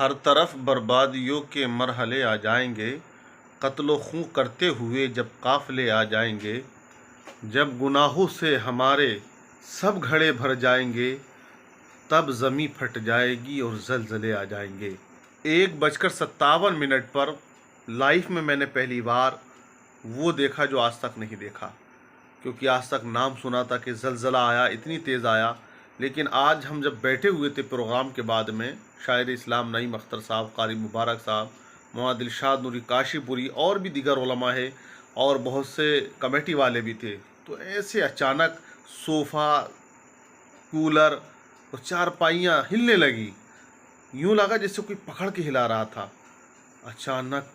हर तरफ बर्बादियों के मरहले आ जाएंगे, कत्लो खूं करते हुए जब काफ़िले आ जाएंगे, जब गुनाहों से हमारे सब घड़े भर जाएंगे, तब ज़मीं फट जाएगी और ज़लज़ले आ जाएंगे। 1:57 पर लाइफ में मैंने पहली बार वो देखा जो आज तक नहीं देखा, क्योंकि आज तक नाम सुना था कि ज़लज़ला आया, इतनी तेज़ आया। लेकिन आज हम जब बैठे हुए थे प्रोग्राम के बाद में, शायर इस्लाम नईम अख्तर साहब, कारी मुबारक साहब, मौलाना दिलशाद नूरी काशीपुरी और भी दीगर उलमा है और बहुत से कमेटी वाले भी थे, तो ऐसे अचानक सोफ़ा, कूलर और चारपाइयाँ हिलने लगी। यूँ लगा जैसे कोई पकड़ के हिला रहा था। अचानक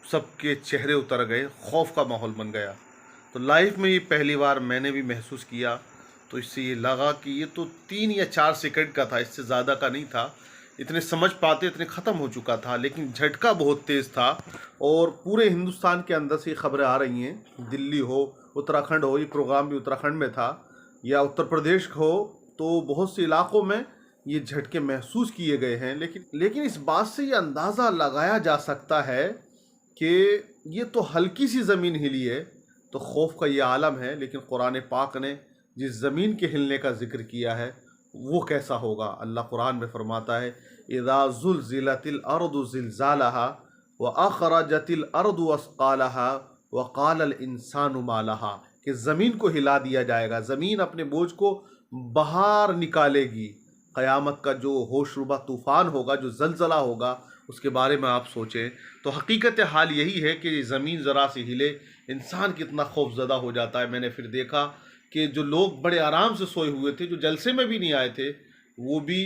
सबके चेहरे उतर गए, खौफ का माहौल बन गया। तो लाइफ में ये पहली बार मैंने भी महसूस किया। तो इससे ये लगा कि ये तो 3 या 4 सेकंड का था, इससे ज़्यादा का नहीं था। इतने समझ पाते इतने ख़त्म हो चुका था, लेकिन झटका बहुत तेज़ था और पूरे हिंदुस्तान के अंदर से ये खबरें आ रही हैं। दिल्ली हो, उत्तराखंड हो, ये प्रोग्राम भी उत्तराखंड में था, या उत्तर प्रदेश हो, तो बहुत से इलाक़ों में ये झटके महसूस किए गए हैं। लेकिन इस बात से ये अंदाज़ा लगाया जा सकता है कि ये तो हल्की सी ज़मीन हिली है, तो खौफ का ये आलम है। लेकिन कुरान पाक ने जिस ज़मीन के हिलने का ज़िक्र किया है वो कैसा होगा। अल्लाह कुरान में फरमाता है, इज़ा ज़ुलज़िलतिल अर्दु ज़िलज़ालहा व अख़रजतिल अर्दु अस्क़ालहा व क़ालल इंसानु मा लहा, कि ज़मीन को हिला दिया जाएगा, ज़मीन अपने बोझ को बाहर निकालेगी। क़यामत का जो होशरुबा तूफ़ान होगा, जो ज़लज़ला होगा, उसके बारे में आप सोचें तो हकीकत हाल यही है कि ज़मीन ज़रा से हिले, इंसान कितना खौफज़दा हो जाता है। मैंने फिर देखा कि जो लोग बड़े आराम से सोए हुए थे, जो जलसे में भी नहीं आए थे, वो भी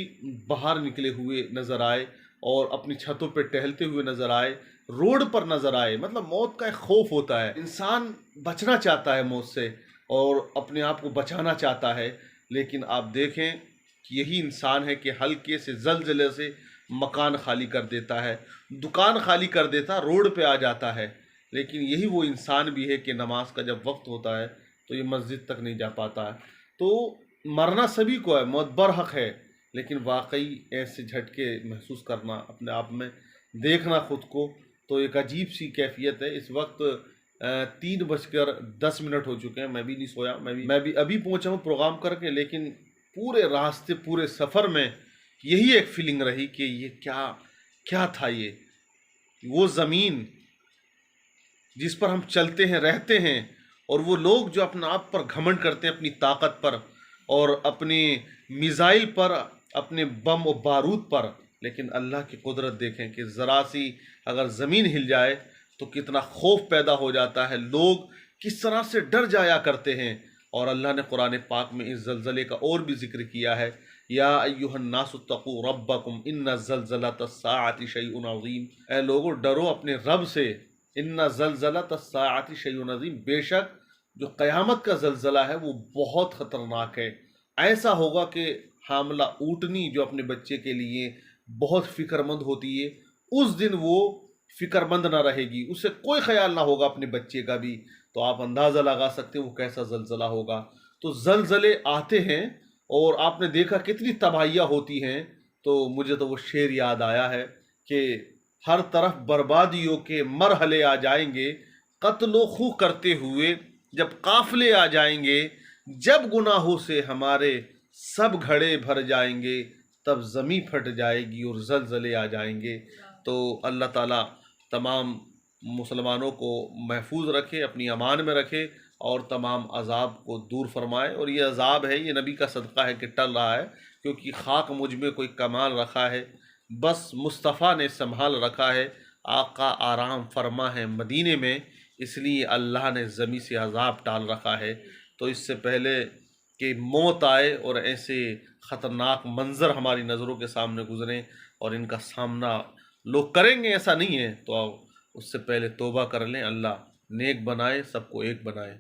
बाहर निकले हुए नज़र आए और अपनी छतों पे टहलते हुए नज़र आए, रोड पर नज़र आए। मतलब मौत का एक खौफ होता है, इंसान बचना चाहता है मौत से और अपने आप को बचाना चाहता है। लेकिन आप देखें कि यही इंसान है कि हल्के से ज़लज़ले से मकान खाली कर देता है, दुकान खाली कर देता, रोड पे आ जाता है। लेकिन यही वो इंसान भी है कि नमाज का जब वक्त होता है तो ये मस्जिद तक नहीं जा पाता है। तो मरना सभी को है, मौत बरहक है, लेकिन वाकई ऐसे झटके महसूस करना, अपने आप में देखना खुद को, तो एक अजीब सी कैफियत है। इस वक्त 3:10 हो चुके हैं, मैं भी नहीं सोया, मैं भी अभी पहुंचा हूँ प्रोग्राम करके। लेकिन पूरे रास्ते, पूरे सफ़र में यही एक फीलिंग रही कि ये क्या क्या था, ये वो ज़मीन जिस पर हम चलते हैं, रहते हैं, और वो लोग जो अपने आप पर घमंड करते हैं, अपनी ताकत पर और अपनी मिसाइल पर, अपने बम और बारूद पर। लेकिन अल्लाह की कुदरत देखें कि ज़रा सी अगर ज़मीन हिल जाए तो कितना खौफ पैदा हो जाता है, लोग किस तरह से डर जाया करते हैं। और अल्लाह ने कुरान पाक में इस ज़लज़ले का और भी ज़िक्र किया है, या अय्युहन्नासुत्तक़ू रब्बकुम इन्ना ज़लज़लतस्साअति शैउन अज़ीम, ऐ लोगो डरो अपने रब से, इन्ना ज़लज़लतस्साअति शैउन अज़ीम, बेशक जो क़यामत का ज़लज़ला है वो बहुत ख़तरनाक है। ऐसा होगा कि हामला ऊँटनी जो अपने बच्चे के लिए बहुत फ़िक्रमंद होती है, उस दिन वो फ़िक्रमंद ना रहेगी, उसे कोई ख्याल ना होगा अपने बच्चे का भी। तो आप अंदाज़ा लगा सकते हो वो कैसा ज़लज़ला होगा। तो ज़लज़ले आते हैं और आपने देखा कितनी तबाहियाँ होती हैं। तो मुझे तो वो शेर याद आया है कि हर तरफ बर्बादियों के मरहले आ जाएंगे, कत्लो खूं करते हुए जब काफ़िले आ जाएंगे, जब गुनाहों से हमारे सब घड़े भर जाएंगे, तब ज़मीं फट जाएगी और ज़लज़ले आ जाएंगे। तो अल्लाह ताला तमाम मुसलमानों को महफूज रखे, अपनी अमान में रखे और तमाम अज़ाब को दूर फरमाए। और ये अज़ाब है, ये नबी का सदका है कि टल रहा है, क्योंकि खाक मुझ में कोई कमाल रखा है, बस मुस्तफ़ा ने संभाल रखा है। आका आराम फरमा है मदीने में, इसलिए अल्लाह ने ज़मीं से अज़ाब टाल रखा है। तो इससे पहले कि मौत आए और ऐसे ख़तरनाक मंज़र हमारी नज़रों के सामने गुज़रें और इनका सामना लोग करेंगे, ऐसा नहीं है, तो उससे पहले तौबा कर लें। अल्लाह नेक बनाए, सबको एक बनाए।